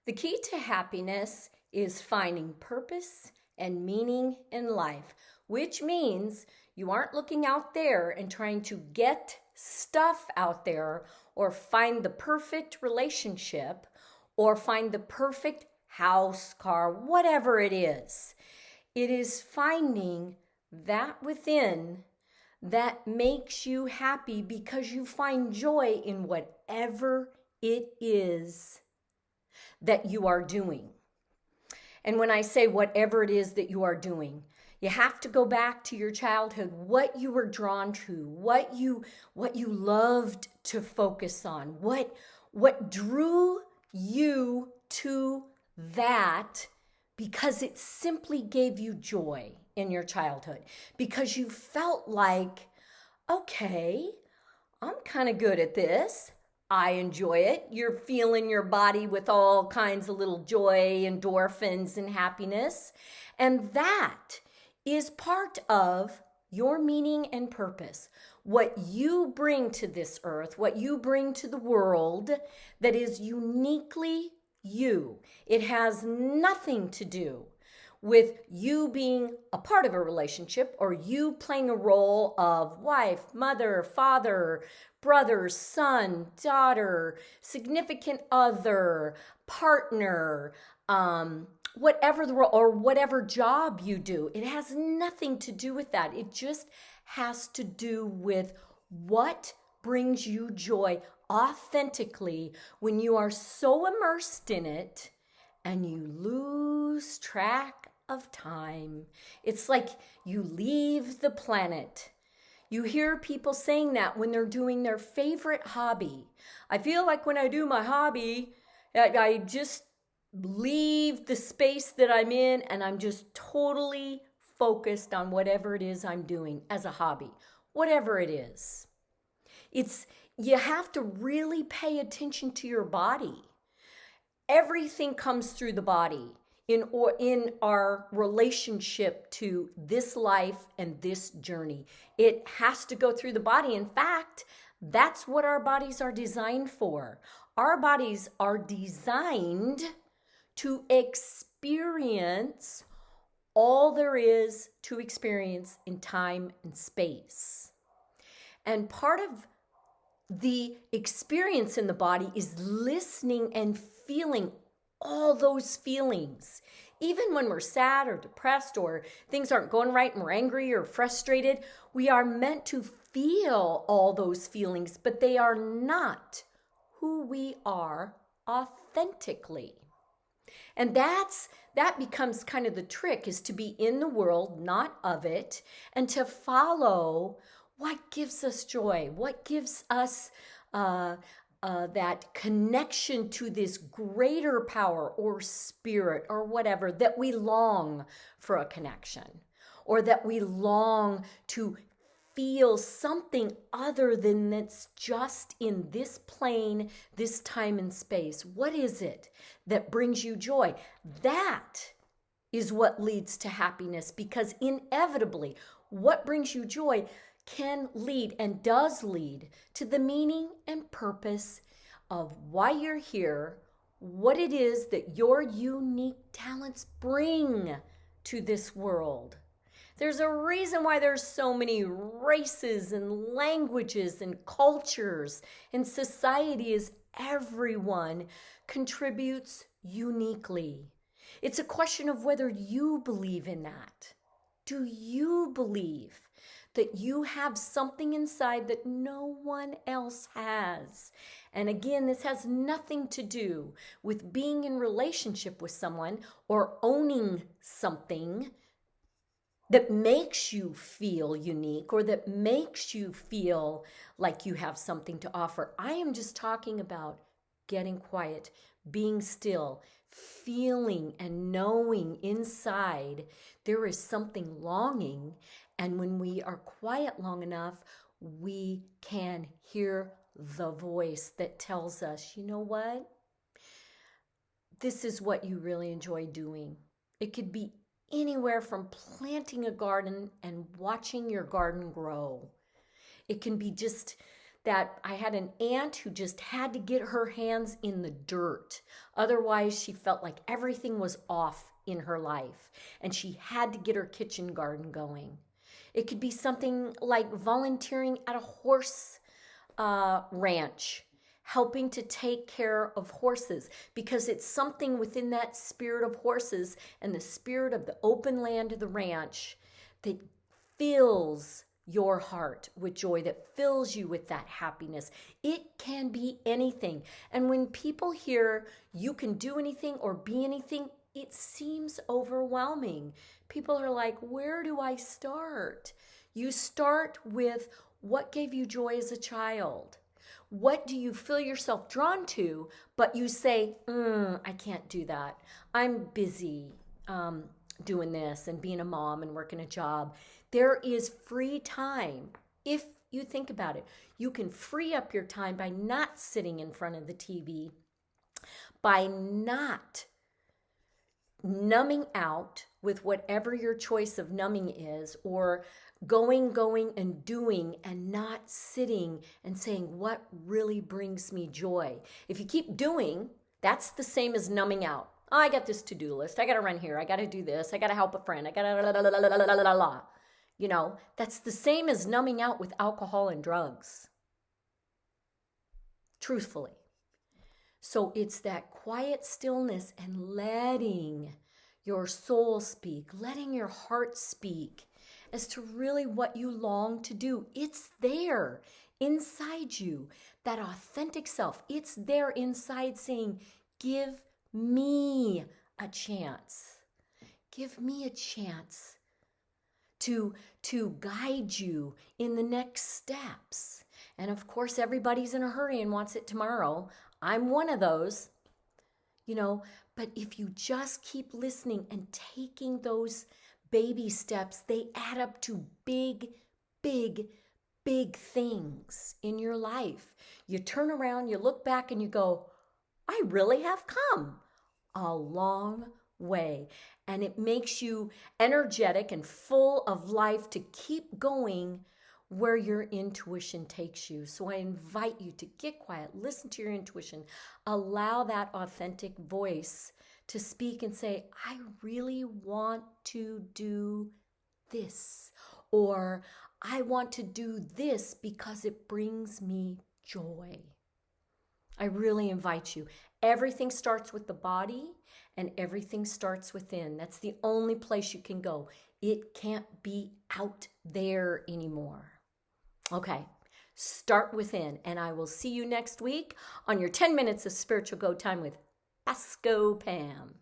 The key to happiness is finding purpose and meaning in life, which means you aren't looking out there and trying to get stuff out there or find the perfect relationship or find the perfect house, car, whatever it is. It is finding that within that makes you happy because you find joy in whatever it is that you are doing. And when I say whatever it is that you are doing, you have to go back to your childhood, what you were drawn to, what you loved to focus on, what drew you to that because it simply gave you joy in your childhood, because you felt like, okay, I'm kind of good at this. I enjoy it. You're feeling your body with all kinds of little joy, endorphins, and happiness. And that is part of your meaning and purpose. What you bring to this earth, what you bring to the world that is uniquely you. It has nothing to do with you being a part of a relationship or you playing a role of wife, mother, father, brother, son, daughter, significant other, partner, whatever the role or whatever job you do. It has nothing to do with that. It just has to do with what brings you joy authentically when you are so immersed in it and you lose track of time. It's like you leave the planet. You hear people saying that when they're doing their favorite hobby. I feel like when I do my hobby, I just leave the space that I'm in and I'm just totally focused on whatever it is I'm doing as a hobby, whatever it is. You have to really pay attention to your body. Everything comes through the body in our relationship to this life and this journey. It has to go through the body. In fact, that's what our bodies are designed for. Our bodies are designed to experience all there is to experience in time and space. And part of the experience in the body is listening and feeling all those feelings. Even when we're sad or depressed or things aren't going right and we're angry or frustrated, we are meant to feel all those feelings, but they are not who we are authentically. And that becomes kind of the trick, is to be in the world, not of it, and to follow what gives us joy, what gives us that connection to this greater power or spirit or whatever, that we long for a connection, or that we long to feel something other than that's just in this plane, this time and space. What is it that brings you joy? That is what leads to happiness, because inevitably what brings you joy can lead and does lead to the meaning and purpose of why you're here, what it is that your unique talents bring to this world. There's a reason why there's so many races and languages and cultures, and society is everyone contributes uniquely. It's a question of whether you believe in that. Do you believe that you have something inside that no one else has? And again, this has nothing to do with being in relationship with someone or owning something that makes you feel unique or that makes you feel like you have something to offer. I am just talking about getting quiet, being still, feeling and knowing inside there is something longing. And when we are quiet long enough, we can hear the voice that tells us, you know what? This is what you really enjoy doing. It could be anywhere from planting a garden and watching your garden grow. It can be just that I had an aunt who just had to get her hands in the dirt. Otherwise, she felt like everything was off in her life and she had to get her kitchen garden going. It could be something like volunteering at a horse ranch, helping to take care of horses, because it's something within that spirit of horses and the spirit of the open land of the ranch that fills your heart with joy, that fills you with that happiness. It can be anything. And when people hear you can do anything or be anything, it seems overwhelming. People are like, where do I start? You start with what gave you joy as a child? What do you feel yourself drawn to, but you say, I can't do that. I'm busy doing this and being a mom and working a job. There is free time. If you think about it, you can free up your time by not sitting in front of the TV, by not numbing out with whatever your choice of numbing is, or going and doing and not sitting and saying, what really brings me joy? If you keep doing, that's the same as numbing out. Oh, I got this to-do list. I got to run here. I got to do this. I got to help a friend. I got to You know, that's the same as numbing out with alcohol and drugs. Truthfully. So it's that quiet stillness and letting your soul speak, letting your heart speak as to really what you long to do. It's there inside you, that authentic self. It's there inside saying, give me a chance. Give me a chance to guide you in the next steps. And of course, everybody's in a hurry and wants it tomorrow. I'm one of those, but if you just keep listening and taking those baby steps, they add up to big, big, big things in your life. You turn around, you look back and you go, I really have come a long way. And it makes you energetic and full of life to keep going where your intuition takes you. So I invite you to get quiet, listen to your intuition, allow that authentic voice to speak and say, I really want to do this, or I want to do this because it brings me joy. I really invite you. Everything starts with the body and everything starts within. That's the only place you can go. It can't be out there anymore. Okay, start within, and I will see you next week on your 10 minutes of spiritual go time with Pasco Pam.